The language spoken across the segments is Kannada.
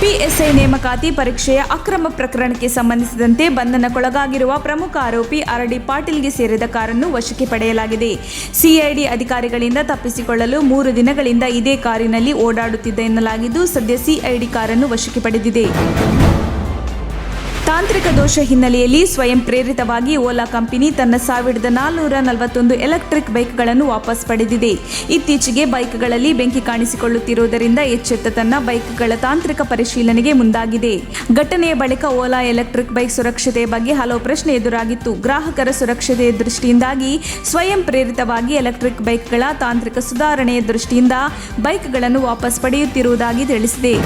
ಪಿಎಸ್ಐ ನೇಮಕಾತಿ ಪರೀಕ್ಷೆಯ ಅಕ್ರಮ ಪ್ರಕರಣಕ್ಕೆ ಸಂಬಂಧಿಸಿದಂತೆ ಬಂಧನಕ್ಕೊಳಗಾಗಿರುವ ಪ್ರಮುಖ ಆರೋಪಿ ಆರ್.ಡಿ. ಪಾಟೀಲ್ಗೆ ಸೇರಿದ ಕಾರನ್ನು ವಶಕ್ಕೆ ಪಡೆಯಲಾಗಿದೆ. ಸಿಐಡಿ ಅಧಿಕಾರಿಗಳಿಂದ ತಪ್ಪಿಸಿಕೊಳ್ಳಲು 3 ದಿನಗಳಿಂದ ಇದೇ ಕಾರಿನಲ್ಲಿ ಓಡಾಡುತ್ತಿದ್ದ ಎನ್ನಲಾಗಿದ್ದು, ಸದ್ಯ ಸಿಐಡಿ ಕಾರನ್ನು ವಶಕ್ಕೆ ಪಡೆದಿದೆ. ತಾಂತ್ರಿಕ ದೋಷ ಹಿನ್ನೆಲೆಯಲ್ಲಿ ಸ್ವಯಂ ಪ್ರೇರಿತವಾಗಿ ಓಲಾ ಕಂಪನಿ ತನ್ನ 1441 ಎಲೆಕ್ಟ್ರಿಕ್ ಬೈಕ್ಗಳನ್ನು ವಾಪಸ್ ಪಡೆದಿದೆ. ಇತ್ತೀಚೆಗೆ ಬೈಕ್ಗಳಲ್ಲಿ ಬೆಂಕಿ ಕಾಣಿಸಿಕೊಳ್ಳುತ್ತಿರುವುದರಿಂದ ಎಚ್ಚೆತ್ತ ತನ್ನ ಬೈಕ್ಗಳ ತಾಂತ್ರಿಕ ಪರಿಶೀಲನೆಗೆ ಮುಂದಾಗಿದೆ. ಘಟನೆಯ ಬಳಿಕ ಓಲಾ ಎಲೆಕ್ಟ್ರಿಕ್ ಬೈಕ್ ಸುರಕ್ಷತೆಯ ಬಗ್ಗೆ ಹಲವು ಪ್ರಶ್ನೆ ಎದುರಾಗಿತ್ತು. ಗ್ರಾಹಕರ ಸುರಕ್ಷತೆಯ ದೃಷ್ಟಿಯಿಂದಾಗಿ ಸ್ವಯಂ ಪ್ರೇರಿತವಾಗಿ ಎಲೆಕ್ಟ್ರಿಕ್ ಬೈಕ್ಗಳ ತಾಂತ್ರಿಕ ಸುಧಾರಣೆಯ ದೃಷ್ಟಿಯಿಂದ ಬೈಕ್ಗಳನ್ನು ವಾಪಸ್ ಪಡೆಯುತ್ತಿರುವುದಾಗಿ ತಿಳಿಸಿದೆ.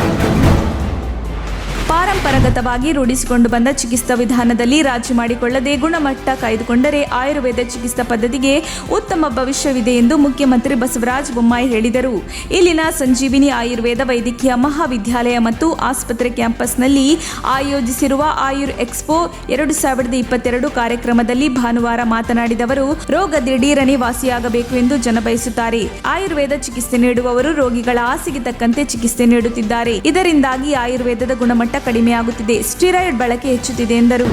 ಪಾರಂಪರಾಗತವಾಗಿ ರೂಢಿಸಿಕೊಂಡು ಬಂದ ಚಿಕಿತ್ಸಾ ವಿಧಾನದಲ್ಲಿ ರಾಜಿ ಮಾಡಿಕೊಳ್ಳದೆ ಗುಣಮಟ್ಟ ಕಾಯ್ದುಕೊಂಡರೆ ಆಯುರ್ವೇದ ಚಿಕಿತ್ಸಾ ಪದ್ಧತಿಗೆ ಉತ್ತಮ ಭವಿಷ್ಯವಿದೆ ಎಂದು ಮುಖ್ಯಮಂತ್ರಿ ಬಸವರಾಜ ಬೊಮ್ಮಾಯಿ ಹೇಳಿದರು. ಇಲ್ಲಿನ ಸಂಜೀವಿನಿ ಆಯುರ್ವೇದ ವೈದ್ಯಕೀಯ ಮಹಾವಿದ್ಯಾಲಯ ಮತ್ತು ಆಸ್ಪತ್ರೆ ಕ್ಯಾಂಪಸ್ನಲ್ಲಿ ಆಯೋಜಿಸಿರುವ ಆಯುರ್ ಎಕ್ಸ್ಪೋ 2022 ಕಾರ್ಯಕ್ರಮದಲ್ಲಿ ಭಾನುವಾರ ಮಾತನಾಡಿದ ಅವರು, ರೋಗ ದಿಢೀರನೆ ವಾಸಿಯಾಗಬೇಕು ಎಂದು ಜನ ಬಯಸುತ್ತಾರೆ. ಆಯುರ್ವೇದ ಚಿಕಿತ್ಸೆ ನೀಡುವವರು ರೋಗಿಗಳ ಆಸೆಗೆ ತಕ್ಕಂತೆ ಚಿಕಿತ್ಸೆ ನೀಡುತ್ತಿದ್ದಾರೆ. ಇದರಿಂದಾಗಿ ಆಯುರ್ವೇದದ ಗುಣಮಟ್ಟ ಕಡಿಮೆಯಾಗುತ್ತಿದೆ, ಸ್ಟೀರಾಯ್ಡ್ ಬಳಕೆ ಹೆಚ್ಚುತ್ತಿದೆ ಎಂದರು.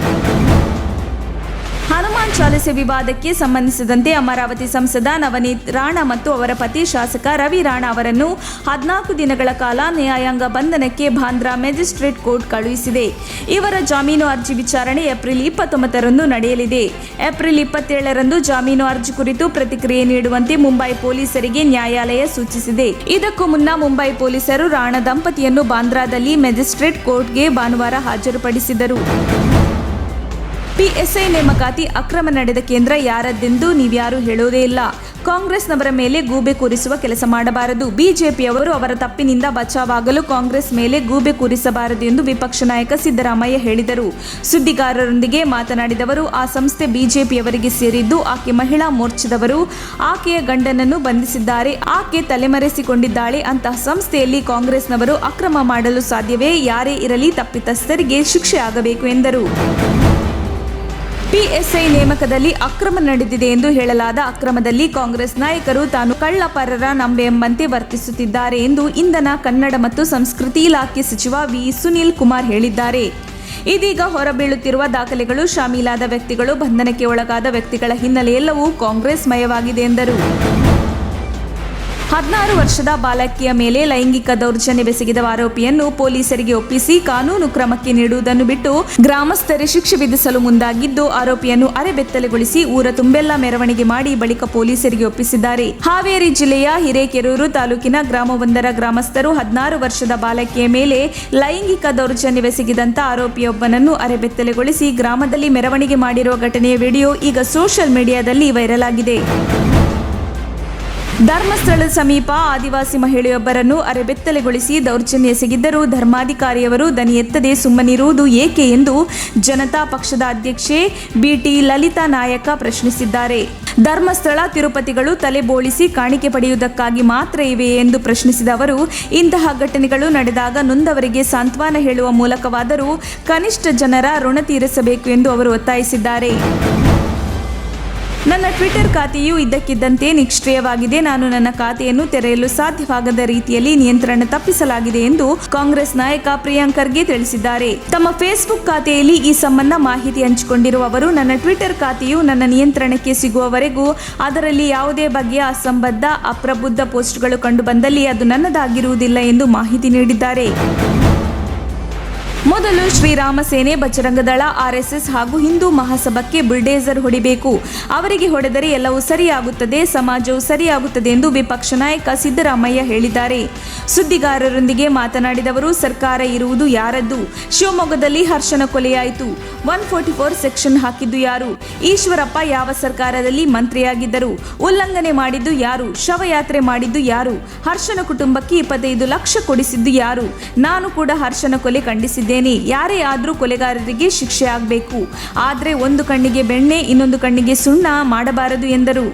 ಹನುಮಾನ್ ಚಾಲಿಸೆ ವಿವಾದಕ್ಕೆ ಸಂಬಂಧಿಸಿದಂತೆ ಅಮರಾವತಿ ಸಂಸದ ನವನೀತ್ ರಾಣಾ ಮತ್ತು ಅವರ ಪತಿ ಶಾಸಕ ರವಿ ರಾಣಾ ಅವರನ್ನು 14 ದಿನಗಳ ಕಾಲ ನ್ಯಾಯಾಂಗ ಬಂಧನಕ್ಕೆ ಬಾಂದ್ರಾ ಮ್ಯಾಜಿಸ್ಟ್ರೇಟ್ ಕೋರ್ಟ್ ಕಳುಹಿಸಿದೆ. ಇವರ ಜಾಮೀನು ಅರ್ಜಿ ವಿಚಾರಣೆ ಏಪ್ರಿಲ್ 29ರಂದು ನಡೆಯಲಿದೆ. ಏಪ್ರಿಲ್ 27ರಂದು ಜಾಮೀನು ಅರ್ಜಿ ಕುರಿತು ಪ್ರತಿಕ್ರಿಯೆ ನೀಡುವಂತೆ ಮುಂಬೈ ಪೊಲೀಸರಿಗೆ ನ್ಯಾಯಾಲಯ ಸೂಚಿಸಿದೆ. ಇದಕ್ಕೂ ಮುನ್ನ ಮುಂಬೈ ಪೊಲೀಸರು ರಾಣಾ ದಂಪತಿಯನ್ನು ಬಾಂದ್ರಾದಲ್ಲಿ ಮ್ಯಾಜಿಸ್ಟ್ರೇಟ್ ಕೋರ್ಟ್ಗೆ ಭಾನುವಾರ ಹಾಜರುಪಡಿಸಿದರು. ಪಿಎಸ್ಐ ನೇಮಕಾತಿ ಅಕ್ರಮ ನಡೆದ ಕೇಂದ್ರ ಯಾರದ್ದೆಂದು ನೀವ್ಯಾರೂ ಹೇಳೋದೇ ಇಲ್ಲ. ಕಾಂಗ್ರೆಸ್ನವರ ಮೇಲೆ ಗೂಬೆ ಕೂರಿಸುವ ಕೆಲಸ ಮಾಡಬಾರದು. ಬಿಜೆಪಿಯವರು ಅವರ ತಪ್ಪಿನಿಂದ ಬಚಾವಾಗಲು ಕಾಂಗ್ರೆಸ್ ಮೇಲೆ ಗೂಬೆ ಕೂರಿಸಬಾರದು ಎಂದು ವಿಪಕ್ಷ ನಾಯಕ ಸಿದ್ದರಾಮಯ್ಯ ಹೇಳಿದರು. ಸುದ್ದಿಗಾರರೊಂದಿಗೆ ಮಾತನಾಡಿದವರು, ಆ ಸಂಸ್ಥೆ ಬಿಜೆಪಿಯವರಿಗೆ ಸೇರಿದ್ದು, ಆಕೆ ಮಹಿಳಾ ಮೋರ್ಚಾದವರು. ಆಕೆಯ ಗಂಡನನ್ನು ಬಂಧಿಸಿದ್ದಾರೆ, ಆಕೆ ತಲೆಮರೆಸಿಕೊಂಡಿದ್ದಾಳೆ. ಅಂತಹ ಸಂಸ್ಥೆಯಲ್ಲಿ ಕಾಂಗ್ರೆಸ್ನವರು ಅಕ್ರಮ ಮಾಡಲು ಸಾಧ್ಯವೇ? ಯಾರೇ ಇರಲಿ, ತಪ್ಪಿತಸ್ಥರಿಗೆ ಶಿಕ್ಷೆ ಆಗಬೇಕು ಎಂದರು. ಪಿಎಸ್ಐ ನೇಮಕದಲ್ಲಿ ಅಕ್ರಮ ನಡೆದಿದೆ ಎಂದು ಹೇಳಲಾದ ಅಕ್ರಮದಲ್ಲಿ ಕಾಂಗ್ರೆಸ್ ನಾಯಕರು ತಾನು ಕಳ್ಳಪರರ ನಂಬೆ ಎಂಬಂತೆ ವರ್ತಿಸುತ್ತಿದ್ದಾರೆ ಎಂದು ಇಂಧನ, ಕನ್ನಡ ಮತ್ತು ಸಂಸ್ಕೃತಿ ಇಲಾಖೆ ಸಚಿವ ವಿ. ಸುನೀಲ್ ಕುಮಾರ್ ಹೇಳಿದ್ದಾರೆ. ಇದೀಗ ಹೊರಬೀಳುತ್ತಿರುವ ದಾಖಲೆಗಳು, ಶಾಮೀಲಾದ ವ್ಯಕ್ತಿಗಳು, ಬಂಧನಕ್ಕೆ ಒಳಗಾದ ವ್ಯಕ್ತಿಗಳ ಹಿನ್ನೆಲೆಯೆಲ್ಲವೂ ಕಾಂಗ್ರೆಸ್ ಮಯವಾಗಿದೆ ಎಂದರು. 16 ವರ್ಷದ ಬಾಲಕಿಯ ಮೇಲೆ ಲೈಂಗಿಕ ದೌರ್ಜನ್ಯವೆಸಗಿದ ಆರೋಪಿಯನ್ನು ಪೊಲೀಸರಿಗೆ ಒಪ್ಪಿಸಿ ಕಾನೂನು ಕ್ರಮಕ್ಕೆ ನೀಡುವುದನ್ನು ಬಿಟ್ಟು ಗ್ರಾಮಸ್ಥರೇ ಶಿಕ್ಷೆ ವಿಧಿಸಲು ಮುಂದಾಗಿದ್ದು, ಆರೋಪಿಯನ್ನು ಅರೆಬೆತ್ತಲೆಗೊಳಿಸಿ ಊರ ತುಂಬೆಲ್ಲ ಮೆರವಣಿಗೆ ಮಾಡಿ ಬಳಿಕ ಪೊಲೀಸರಿಗೆ ಒಪ್ಪಿಸಿದ್ದಾರೆ. ಹಾವೇರಿ ಜಿಲ್ಲೆಯ ಹಿರೇಕೆರೂರು ತಾಲೂಕಿನ ಗ್ರಾಮವೊಂದರ ಗ್ರಾಮಸ್ಥರು 16 ವರ್ಷದ ಬಾಲಕಿಯ ಮೇಲೆ ಲೈಂಗಿಕ ದೌರ್ಜನ್ಯವೆಸಗಿದಂತ ಆರೋಪಿಯೊಬ್ಬನನ್ನು ಅರೆಬೆತ್ತಲೆಗೊಳಿಸಿ ಗ್ರಾಮದಲ್ಲಿ ಮೆರವಣಿಗೆ ಮಾಡಿರುವ ಘಟನೆಯ ವಿಡಿಯೋ ಈಗ ಸೋಷಿಯಲ್ ಮೀಡಿಯಾದಲ್ಲಿ ವೈರಲ್ ಆಗಿದೆ. ಧರ್ಮಸ್ಥಳದ ಸಮೀಪ ಆದಿವಾಸಿ ಮಹಿಳೆಯೊಬ್ಬರನ್ನು ಅರೆಬೆತ್ತಲೆಗೊಳಿಸಿ ದೌರ್ಜನ್ಯ ಎಸಗಿದ್ದರೂ ಧರ್ಮಾಧಿಕಾರಿಯವರು ದನಿ ಎತ್ತದೆ ಸುಮ್ಮನಿರುವುದು ಏಕೆ ಎಂದು ಜನತಾ ಪಕ್ಷದ ಅಧ್ಯಕ್ಷೆ ಬಿಟಿ ಲಲಿತಾ ನಾಯಕ ಪ್ರಶ್ನಿಸಿದ್ದಾರೆ. ಧರ್ಮಸ್ಥಳ, ತಿರುಪತಿಗಳು ತಲೆ ಬೋಳಿಸಿ ಕಾಣಿಕೆ ಪಡೆಯುವುದಕ್ಕಾಗಿ ಮಾತ್ರ ಇವೆ ಎಂದು ಪ್ರಶ್ನಿಸಿದ ಅವರು, ಇಂತಹ ಘಟನೆಗಳು ನಡೆದಾಗ ನೊಂದವರಿಗೆ ಸಾಂತ್ವನ ಹೇಳುವ ಮೂಲಕವಾದರೂ ಕನಿಷ್ಠ ಜನರ ಋಣ ತೀರಿಸಬೇಕು ಎಂದು ಅವರು ಒತ್ತಾಯಿಸಿದ್ದಾರೆ. ನನ್ನ ಟ್ವಿಟರ್ ಖಾತೆಯು ಇದ್ದಕ್ಕಿದ್ದಂತೆ ನಿಷ್ಕ್ರಿಯವಾಗಿದೆ. ನಾನು ನನ್ನ ಖಾತೆಯನ್ನು ತೆರೆಯಲು ಸಾಧ್ಯವಾಗದ ರೀತಿಯಲ್ಲಿ ನಿಯಂತ್ರಣ ತಪ್ಪಿಸಲಾಗಿದೆ ಎಂದು ಕಾಂಗ್ರೆಸ್ ನಾಯಕ ಪ್ರಿಯಾಂಕ್ ಖರ್ಗೆ ತಿಳಿಸಿದ್ದಾರೆ. ತಮ್ಮ ಫೇಸ್ಬುಕ್ ಖಾತೆಯಲ್ಲಿ ಈ ಸಂಬಂಧ ಮಾಹಿತಿ ಹಂಚಿಕೊಂಡಿರುವ ಅವರು, ನನ್ನ ಟ್ವಿಟರ್ ಖಾತೆಯು ನನ್ನ ನಿಯಂತ್ರಣಕ್ಕೆ ಸಿಗುವವರೆಗೂ ಅದರಲ್ಲಿ ಯಾವುದೇ ಬಗೆಯ ಅಸಂಬದ್ಧ, ಅಪ್ರಬುದ್ಧ ಪೋಸ್ಟ್ಗಳು ಕಂಡುಬಂದಲ್ಲಿ ಅದು ನನ್ನದಾಗಿರುವುದಿಲ್ಲ ಎಂದು ಮಾಹಿತಿ ನೀಡಿದ್ದಾರೆ. ಮೊದಲು ಶ್ರೀರಾಮ ಸೇನೆ, ಬಜರಂಗದಳ, ಆರ್ಎಸ್ಎಸ್ ಹಾಗೂ ಹಿಂದೂ ಮಹಾಸಭಾಕ್ಕೆ ಬುಲ್ಡೇಸರ್ ಹೊಡಿಬೇಕು. ಅವರಿಗೆ ಹೊಡೆದರೆ ಎಲ್ಲವೂ ಸರಿಯಾಗುತ್ತದೆ, ಸಮಾಜವು ಸರಿಯಾಗುತ್ತದೆ ಎಂದು ವಿಪಕ್ಷ ನಾಯಕ ಸಿದ್ದರಾಮಯ್ಯ ಹೇಳಿದ್ದಾರೆ. ಸುದ್ದಿಗಾರರೊಂದಿಗೆ ಮಾತನಾಡಿದವರು, ಸರ್ಕಾರ ಇರುವುದು ಯಾರದ್ದು? ಶಿವಮೊಗ್ಗದಲ್ಲಿ ಹರ್ಷನ ಕೊಲೆಯಾಯಿತು. 144 ಸೆಕ್ಷನ್ ಹಾಕಿದ್ದು ಯಾರು? ಈಶ್ವರಪ್ಪ ಯಾವ ಸರ್ಕಾರದಲ್ಲಿ ಮಂತ್ರಿಯಾಗಿದ್ದರು? ಉಲ್ಲಂಘನೆ ಮಾಡಿದ್ದು ಯಾರು? ಶವಯಾತ್ರೆ ಮಾಡಿದ್ದು ಯಾರು? ಹರ್ಷನ ಕುಟುಂಬಕ್ಕೆ 25 ಲಕ್ಷ ಕೊಡಿಸಿದ್ದು ಯಾರು? ನಾನು ಕೂಡ ಹರ್ಷನ ಕೊಲೆ ಖಂಡಿಸಿದ್ದೇನೆ. ಯಾರೇ ಆದರೂ ಕೊಲೆಗಾರರಿಗೆ ಶಿಕ್ಷೆ ಆಗಬೇಕು. ಆದರೆ ಒಂದು ಕಣ್ಣಿಗೆ ಬೆಣ್ಣೆ, ಇನ್ನೊಂದು ಕಣ್ಣಿಗೆ ಸುಣ್ಣ ಮಾಡಬಾರದು ಎಂದರು.